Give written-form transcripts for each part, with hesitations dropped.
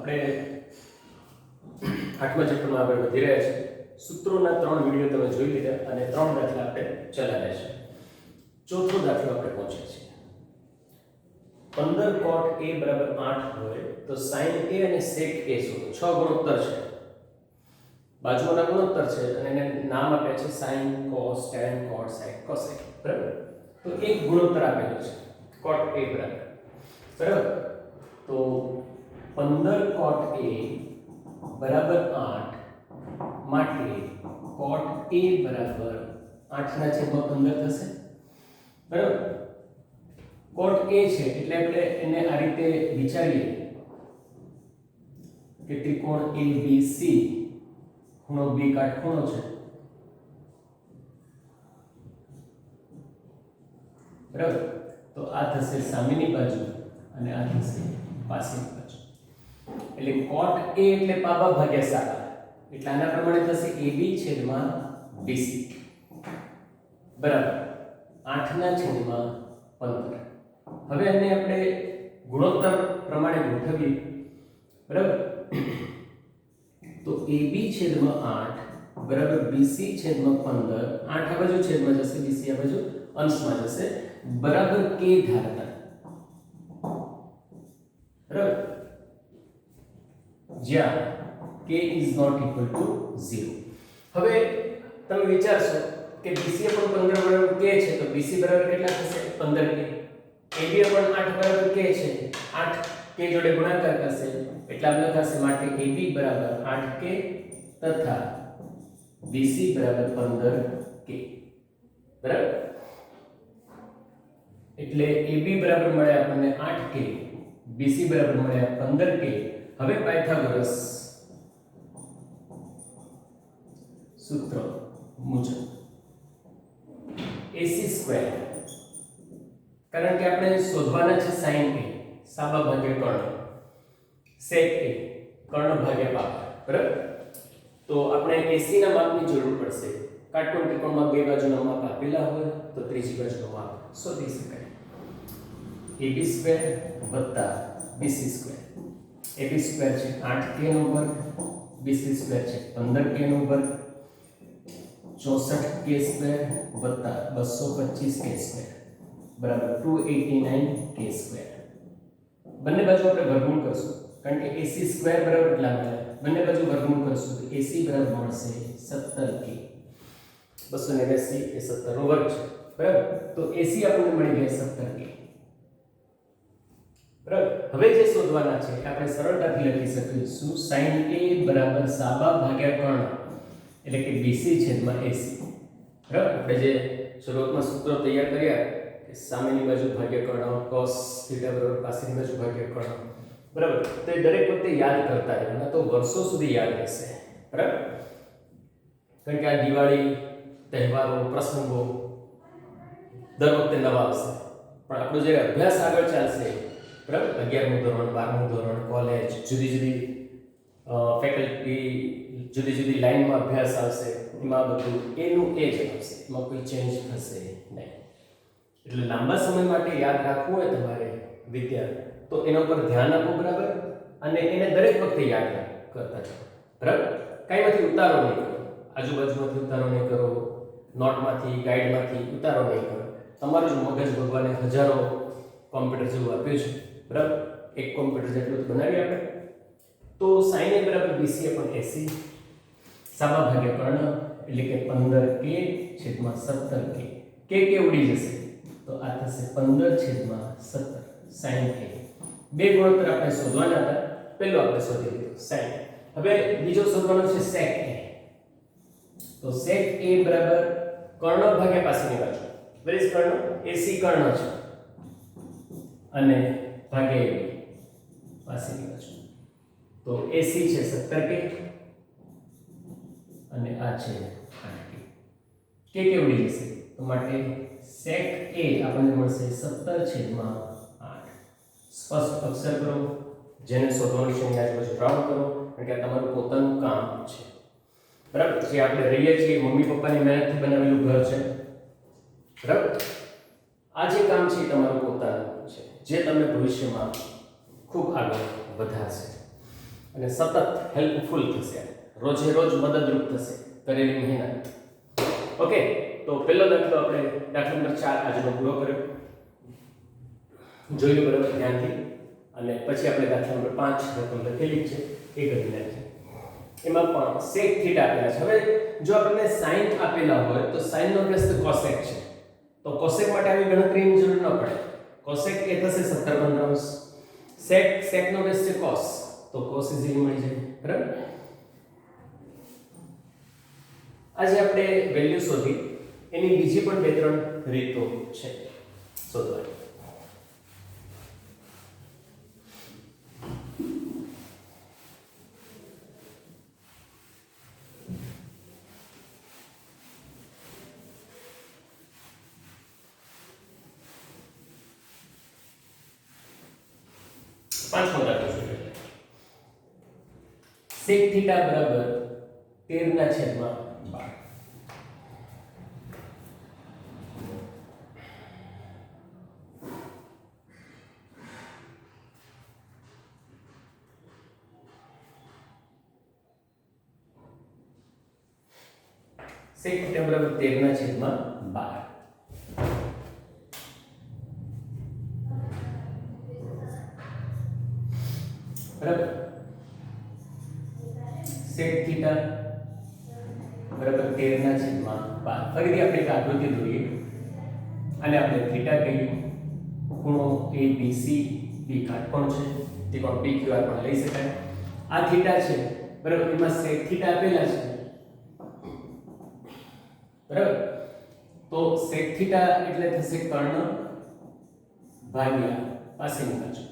આપણે 8મા ચેપ્ટરમાં આગળ વધી રહ્યા છીએ. સૂત્રોના 3 વિડિયો તમે જોઈ લીધા અને 3 દાખલા આપણે ચલાવ્યા છે. ચોથો દાખલો આપણે પહોંચ્યા છીએ. 15 cot a બરાબર 8 હોય તો sin a અને sec a શોધો. 6 ગુણોત્તર છે, બાજુઓના ગુણોત્તર છે અને એને નામ આપ્યા છે sin, cos, tan, cot, sec, cosec. બરાબર? તો એક ગુણોત્તર આપેલો છે cot a બરાબર. બરાબર? તો 15 cot a બરાબર 8 માટે cot a બરાબર 8/15 થશે. બરાબર? cot a છે એટલે આપણે એને આ રીતે વિચારીએ કે ત્રિકોણ ABC ખૂણો B કાટખૂણો છે. બરાબર? તો આ થશે સામેની બાજુ અને આ થશે પાછળની બાજુ. એટલે cot a એટલે પાબા ભાગ્યા સાબા, એટલે આના પ્રમાણે થશે AB છેદમાં BC બરાબર 8/15. હવે આને આપણે ગુણોત્તર પ્રમાણે ગોઠવીએ. બરાબર? તો AB છેદમાં 8 બરાબર BC છેદમાં 15. 8 આ બાજુ છેદમાં જશે, BC આ બાજુ અંશમાં જશે, બરાબર k ધારતા. બરાબર? જ્યાં k is not equal to 0. હવે તમે વિચારશો કે BC પણ 15 બરાબર k છે તો BC બરાબર કેટલા થશે? 15k. AB પણ 8 બરાબર k છે, 8 k જોડે ગુણાકાર કરશે એટલે આપણે થશે માટે AB બરાબર 8k તથા BC બરાબર 15k. બરાબર? એટલે AB બરાબર મળે આપણને 8k, BC બરાબર મળે 15k. હવે પાયથાગોરસ સૂત્ર મુજબ AC², કારણ કે આપણે શોધવાના છે sin a સાબા ભાગ્યા કર્ણ, sec a કર્ણ ભાગ્યા પાબા. બરાબર? તો આપણે AC ના માપની જરૂર પડશે. કાટકોણ ત્રિકોણમાં બે બાજુના માપ આપેલા હોય તો ત્રીજી બાજુનું માપ શોધી શકાય. AB² + BC². AB² છે 8k નો વર્ગ, BC² છે 15k નો વર્ગ, 64k² + 225k² બરાબર 289k². બંને બાજુ આપણે વર્ગમૂળ કરશું કારણ કે AC² બરાબર કેટલા મળે? બંને બાજુ વર્ગમૂળ કરશું તો AC બરાબર મળશે 17k. 289 એ 17 નો વર્ગ છે. બરાબર? તો AC આપણને મળી ગયા 17k. બરાબર? હવે જે શોધવાના છે આપણે સરળતાથી લખી શકીશું sin a બરાબર સાબા ભાગ્યા કર્ણ એટલે કે BC છેદમાં AC. બરાબર? આપણે જે શરૂઆતમાં સૂત્રો તૈયાર કર્યા કે સામેની બાજુ ભાગ્યા કર્ણ, cos θ બરાબર પાછળની બાજુ ભાગ્યા કર્ણ. બરાબર? તો એ દરેક વખતે યાદ કરતા રહેવાના, તો વર્ષો સુધી યાદ રહેશે. બરાબર? કારણ કે આ દિવાળી, તહેવારો, પ્રસંગો દર વખતે નવા આવશે, પણ આપણો જે અભ્યાસ આગળ ચાલશે, બરાબર, 11મું ધોરણ, 12મું ધોરણ, કોલેજ, જુદી જુદી ફેકલ્ટી, જુદી જુદી લાઈનમાં અભ્યાસ આવશે, એમાં બધું એનું એ જ આવશે, એમાં કોઈ ચેન્જ થશે નહીં. એટલે લાંબા સમય માટે યાદ રાખવું હોય તમારે વિદ્યા તો એના ઉપર ધ્યાન આપો. બરાબર? અને એને દરેક વખતે યાદ કરતા જાઓ. બરાબર? કાંઈમાંથી ઉતારો નહીં કરો, આજુબાજુમાંથી ઉતારો નહીં કરો, નોટમાંથી, ગાઈડમાંથી ઉતારો નહીં કરો. તમારું જ મગજ ભગવાને હજારો કોમ્પ્યુટર જેવું આપ્યું છે. બરાબર? એક કોમ્પ્યુટર જેટલું બનાવી આપણે. તો sin a બરાબર BC પણ AC સાબા ભાગ્યા કર્ણ એટલે કે 15k છેદમાં 17k. k ઉડી જશે તો આ થશે 15/17 sin a. બે ગુણોત્તર આપણે શોધવાના હતા. પહેલો આપણે શોધી લીધો sin. હવે બીજો શોધવાનો છે sec a. તો sec a બરાબર કર્ણ ભાગ્યા પાછળની બાજુ. Where is Karna? AC કર્ણ છે અને ભાગ્યા AB પાછળની બાજુ. તો AC છે 17k અને આ છે 8k. k ઉડી જશે તો માટે sec a આપણને મળશે 17/8. સ્પષ્ટ અક્ષર કરો, જેને શોધવાનું છે એની આજુબાજુ રાઉન્ડ કરો, કારણ કે આ તમારું પોતાનું કામ છે. બરાબર? જે આપણે રહીએ છીએ મમ્મી પપ્પાની મહેનતથી બનાવેલું ઘર છે. બરાબર? આ જે કામ છે એ તમારું પોતાનું છે, જે તમને ભવિષ્યમાં ખૂબ આગળ વધારશે. અને સતત હેલ્પફુલ થશે, રોજે રોજ મદદરૂપ થશે કરેલી મહેનત. ઓકે, તો પહેલો દાખલો આપણે દાખલા નંબર 4 આજનો પૂરો કર્યો. જોઈ લો બરાબર ધ્યાનથી, અને પછી આપણે દાખલા નંબર 5 રકમ લખેલી છે એ કરી નાખીએ. એમાં પણ sec θ આપેલા છે. હવે જો આપણને sin આપેલા હોય તો sin નો વ્યસ્ત cosec છે, તો cosec માટે આવી ગણતરીની જરૂર ન પડે. cosec એ થશે 17/15. sec નો વ્યસ્ત છે cos, તો cos ઇઝીલી મળી જાય. બરાબર, આજે આપણે વેલ્યુ શોધી, એની બીજી પણ બે ત્રણ રીતો છે શોધવાની. પાંચમો દાખલો જોઈએ. sec θ બરાબર 13/12. sec θ બરાબર 13/12. બરાબર, sec θ બરાબર 13/12. ફરીથી આપણે એક આકૃતિ દોરીએ, અને આપણે થીટા કહીએ. ખૂણો ABC B કાટકોણ છે, ત્રિકોણ PQR પણ લઈ શકાય. આ થીટા છે બરાબર, એમાં sec θ આપેલા છે. બરાબર, તો sec θ એટલે થશે કર્ણ ભાગ્યા પાસેની બાજુ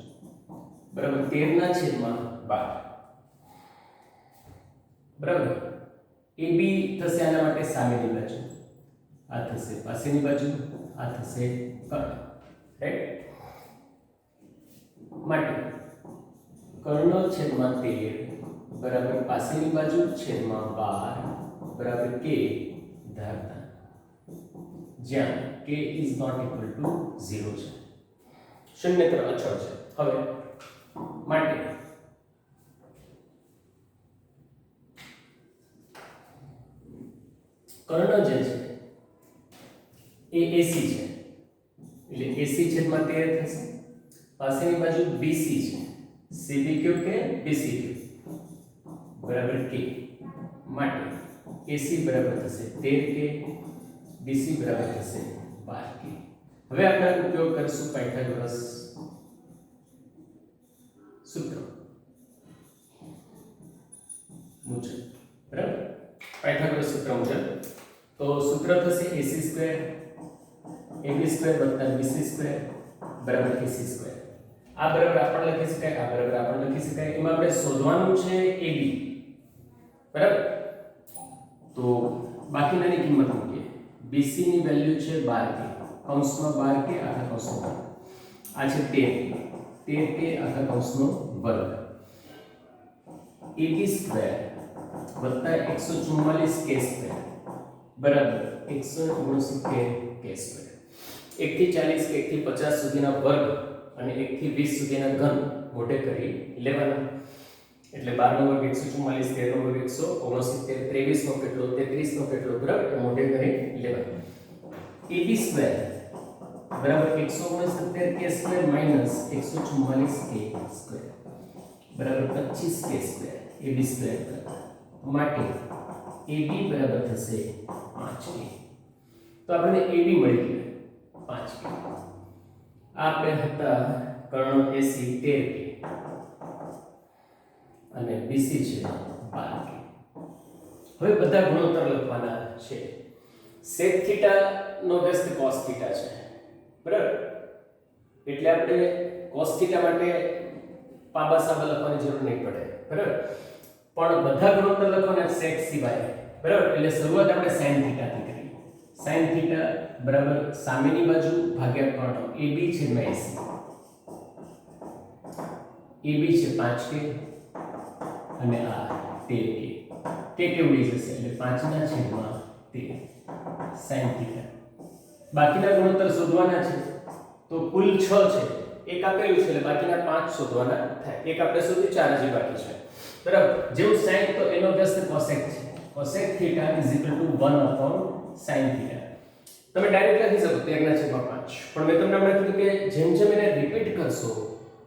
બરાબર 13/12. બરાબર, AB થશે આના માટે સામેની બાજુ, આ થશે પાસેની બાજુ, આ થશે કર્ણ. રાઈટ, માટે કર્ણ છેદમાં 13 બરાબર પાસેની બાજુ છેદમાં 12 બરાબર k ધારતા, જ્યાં k is not equal to 0 છે, શૂન્યતર અચળ છે. હવે માટે કર્ણ જે છે એ AC છે, એટલે AC છેદમાં 13 થશે. પાસેની બાજુ BC છે, CB કયો કે BC બરાબર k, માટે AC બરાબર થશે 13k, BC બરાબર થશે 12k. હવે આપણે ઉપયોગ કરીશું પાયથાગોરસ સૂત્ર મુજબ. બરાબર, પાયથાગોરસ સૂત્ર મુજબ તો સૂત્ર થશે AC² AB² + BC² બરાબર AC². આ બરાબર આપણે લખી શકાય, આ બરાબર આપણે લખી શકાય. એમાં આપણે શોધવાનું છે AB. બરાબર, તો બાકીનાની કિંમત મૂકીએ. BC ની વેલ્યુ છે 12k, કૌંસમાં 12k આખા કૌંસનો વર્ગ, આ છે 13k આખા કૌંસનો વર્ગ. AB² + 144k² બરાબર 169k². 1 થી 40 કે 1 થી 50 સુધીના વર્ગ અને 1 થી 20 સુધીના ઘન મોટે કરી લેવાના. એટલે 12 નો વર્ગ 144, 13 નો વર્ગ 169, 23 નો કેટલો 33 નો કેટલો બરાબર મોટે કરી લેવાના. AB² બરાબર 169k² - 144k² બરાબર 25k². AB² માટે AB બરાબર થશે 5k. તો આપણને AB મળી ગયું 5k. આપણે હતા કર્ણ AC 13k અને BC છે 12k. હવે બધા ગુણોત્તર લખવાના છે. sec θ નો વ્યસ્ત cos θ છે. બરાબર, એટલે આપણે cos θ માટે પાબા સાબા લખવાની જરૂર નહીં પડે. બરાબર, પણ બધા ગુણોત્તર લખવાના sec સિવાય. બરાબર, એટલે શરૂઆત આપણે sin θ થી કરીએ. sin θ બરાબર સામેની બાજુ ભાગ્યા કર્ણ AB છે AC. AB છે 5k અને આ 13k. k ઉડી જશે એટલે 5/13 sin θ. બાકીના ગુણોત્તર શોધવાના છે, તો કુલ 6 છે. એક આપેલું છે એટલે બાકીના 5 શોધવાના થાય. એક આપણે શોધી, 4 હજી બાકી છે. બરાબર જેવું sin તો એનો વ્યસ્ત cosec છે cosec થીટા = 1/sin થીટા તમે ડાયરેક્ટ લખી શકો 13/5 પણ મેં તમને હમણાં કીધું કે જેમ જેમ એને રિપીટ કરશો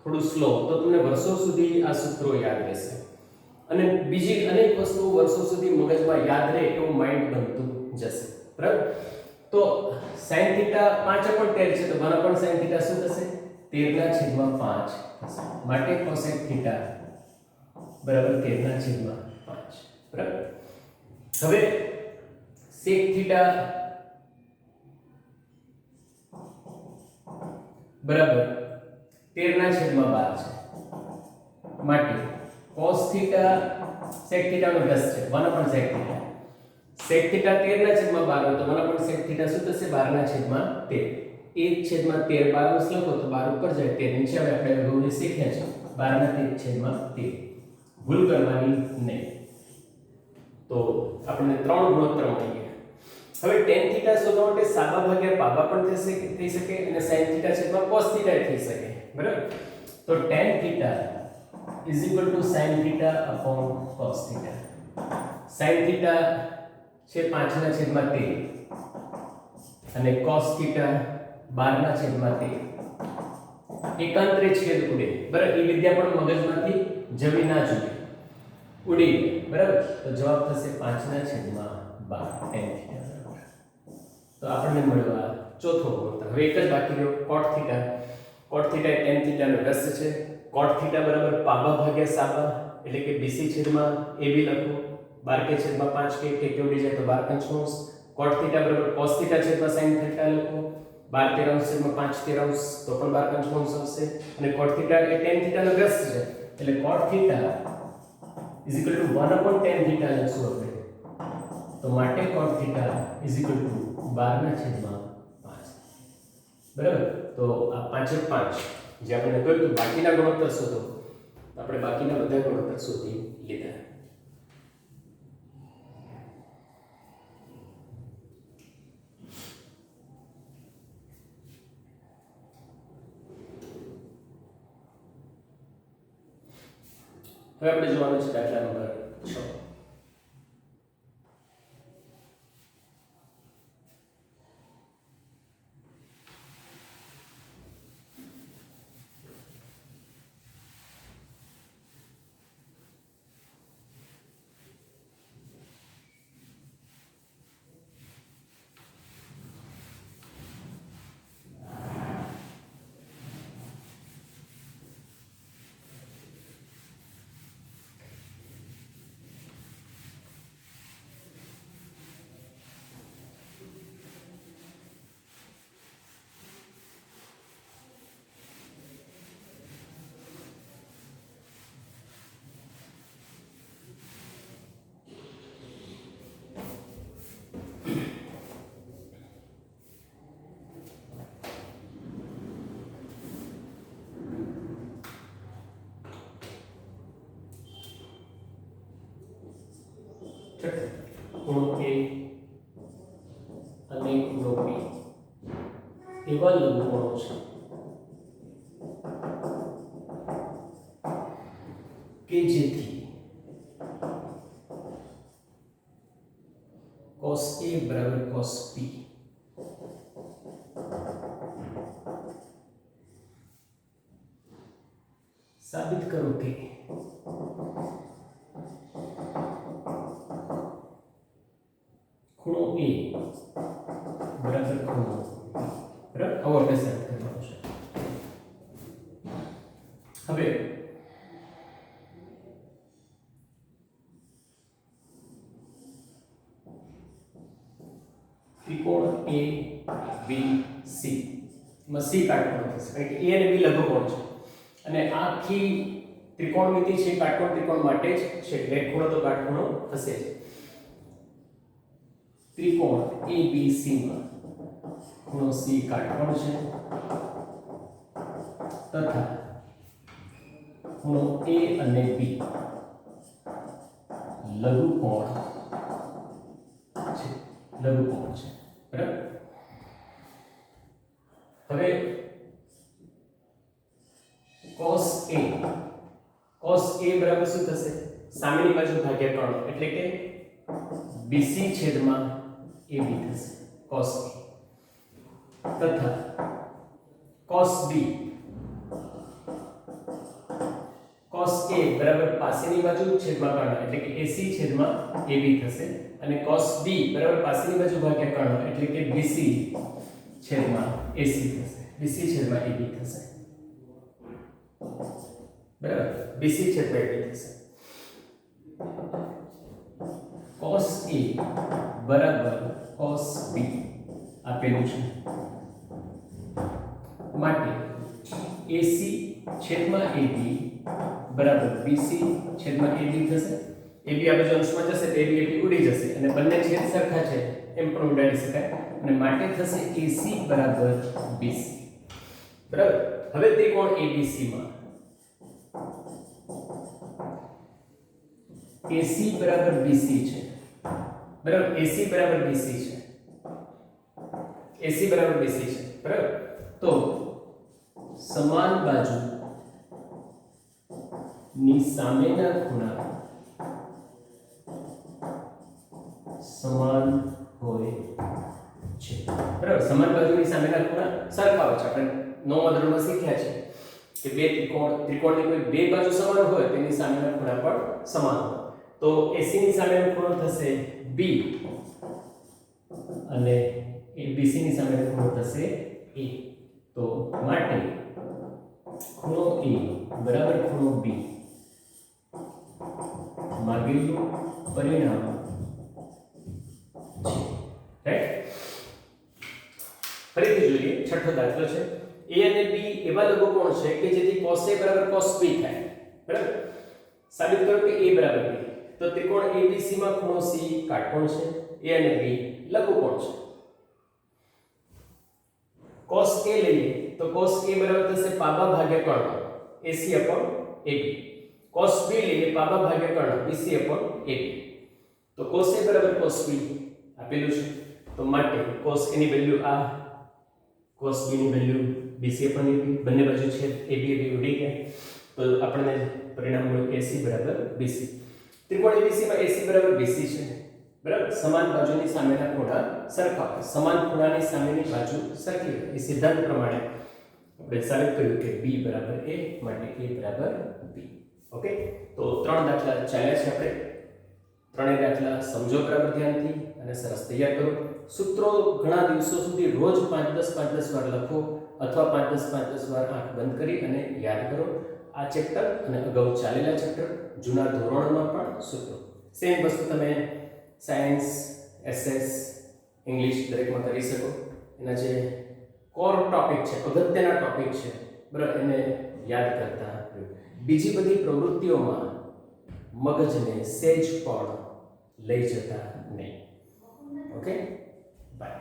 થોડું સ્લો તો તમને વર્ષો સુધી આ સૂત્રો યાદ રહેશે અને બીજી અનેક વસ્તુઓ વર્ષો સુધી મગજમાં યાદ રહે એવું માઇન્ડ બનતું જશે બરાબર તો sin થીટા 5/13 છે તો 1/sin થીટા શું થશે 13/5 થશે માટે cosec થીટા બરાબર 13/5 બરાબર હવે sec થીટા બરાબર 13/12 છે માટે cos થીટા sec થીટા નો વ્યસ્ત છે 1/sec થીટા sec થીટા 13/12 તો 1/sec થીટા શું થશે 12/13 1/13 12 લખો તો 12 ઉપર જાય 13 નીચે આવે આપણે અગાઉ શીખ્યા છે 12/13 ભૂલ કરવાની નહીં તો આપણે ત્રણ ગુણોત્તર મળી ગયા હવે tan થીટા શોધવા માટે સાબા ભાગ્યા પાબા પણ થઈ શકે અને sin થીટા છેદમાં cos થીટા થઈ શકે બરાબર તો tan theta = sin theta cos theta sin theta છે 5/13 અને cos થીટા 12/13 એકાંતરે છેદ ઉડે બરાબર એ વિદ્યા પણ મગજમાંથી જવી ના જોઈએ ઉડી બરાબર તો જવાબ થશે 5/12 tan થીટા તો આપણને મળ્યો આ ચોથો ગુણોત્તર હવે એક જ બાકી રહ્યો cot થીટા એ tan થીટા નો વ્યસ્ત છે cot થીટા બરાબર પાબા ભાગ્યા સાબા એટલે કે BC છેદમાં AB લખો 12 કે 5 કે ઉડી જાય તો 12 cot થીટા બરાબર cos થીટા છેદમાં sin થીટા લખો 12 છેદમાં 5 તો પણ 12 આવશે અને cot થીટા એ tan થીટા નો વ્યસ્ત છે એટલે cot થીટા = 1/tan થીટા લખશું આપણે તો માટે cot થીટા = 12/5 બરાબર તો આ 5/5 જે આપણે કહ્યું તો બાકીના ગુણોત્તર શોધો આપણે બાકીના બધા ગુણોત્તર શોધી લીધા હવે આપણે જોવાનું છે દાખલા નંબર 6 ખૂણો A અને ખૂણો B એવા લઘુકોણો છે કે જેથી cos A = cos B સાબિત કરો કે ખૂણો A બરાબર ખૂણો બરાબર આવો આપણે સાબિત કરવાનું છે હવે ત્રિકોણ ABC માં C કાટકોણ થશે કારણ કે A અને B લઘુકોણ છે અને આખી ત્રિકોણમિતિ છે કાટકોણ ત્રિકોણ માટે જ છે એટલે ખૂણો તો કાટખૂણો થશે જ ત્રિકોણ ABC માં ખૂણો C કાટકોણ છે તથા ખૂણો A અને B લઘુકોણ છે બરાબર હવે cos A બરાબર શું થશે સામેની બાજુ ભાગ્યા કર્ણ એટલે કે BC છેદમાં AB થશે cos A તથા cos B cos A બરાબર પાસેની બાજુ છેદમાં કર્ણ એટલે કે AC છેદમાં AB થશે અને cos B બરાબર પાસેની બાજુ ભાગ્યા કર્ણ એટલે કે BC છેદમાં AC થશે BC છેદમાં AB થશે બરાબર BC છેદમાં AB થશે cos A બરાબર cos B આપેલું છે માટે AC છેદમાં AB બરાબર BC છેદમાં AB થશે AB આ બાજુ અંશમાં જશે તો AB ઉડી જશે અને બંને છેદ સરખા છે એમ પણ ઉડાડી શકાય અને માટે થશે AC બરાબર BC બરાબર હવે ત્રિકોણ ABC માં AC બરાબર BC છે બરાબર AC બરાબર BC છે AC બરાબર BC છે બરાબર તો સમાન બાજુ ની સામેના ખૂણા સમાન હોય છે બરાબર સમાન બાજુની સામેના ખૂણા સરખા હોય છે આપણે નવમા ધોરણમાં શીખ્યા છે કે બે ત્રિકોણની કોઈ બે બાજુ સમાન હોય તેની સામેના ખૂણા પણ સમાન હોય તો AC ની સામેનો ખૂણો થશે B અને BC ની સામેનો ખૂણો થશે A તો માટે ખૂણો A બરાબર ખૂણો B માગેલું પરિણામ છે રાઈટ ફરીથી જોઈએ છઠ્ઠો દાખલો છે A અને B એવા લઘુકોણ છે કે જેથી cos A બરાબર cos B થાય બરાબર સાબિત કરો કે A બરાબર B તો ત્રિકોણ ABC માં ખૂણો C કાટકોણ છે A અને B લઘુકોણ છે cos A લઈએ તો cos A બરાબર થશે પાબા ભાગ્યા કર્ણ AC upon AB cos B લઈએ પાબા ભાગ્યા કર્ણ BC upon AB તો cos A બરાબર cos B આપેલું છે તો માટે cos A ની વેલ્યુ આ cos B ની વેલ્યુ BC upon AB બંને બાજુ છે AB ઉડી ગયા તો આપણને પરિણામ મળ્યું AC બરાબર BC ત્રિકોણ ABC માં AC બરાબર BC છે બરાબર સમાન બાજુની સામેના ખૂણા સરખા હોય સમાન ખૂણાની સામેની બાજુ સરખી હોય એ સિદ્ધાંત પ્રમાણે આપણે સાબિત કર્યું કે B બરાબર A માટે A બરાબર B ઓકે તો ત્રણ દાખલા ચાલ્યા છે આપણે ત્રણેય દાખલા સમજો બરાબર ધ્યાનથી અને સરસ તૈયાર કરો સૂત્રો ઘણા દિવસો સુધી રોજ 5-10 વાર લખો અથવા 5-10 વાર આંખ બંધ કરી અને યાદ કરો આ ચેપ્ટર અને અગાઉ ચાલેલા ચેપ્ટર જૂના ધોરણોમાં પણ સૂત્રો સેમ વસ્તુ તમે સાયન્સ એસએસ ઇંગ્લિશ દરેકમાં કરી શકો એના જે કોર ટોપિક છે અગત્યના ટોપિક છે બરાબર એને યાદ કરતા બીજી બધી પ્રવૃત્તિઓમાં મગજને સેજ પણ લઈ જતા નહીં ઓકે બાય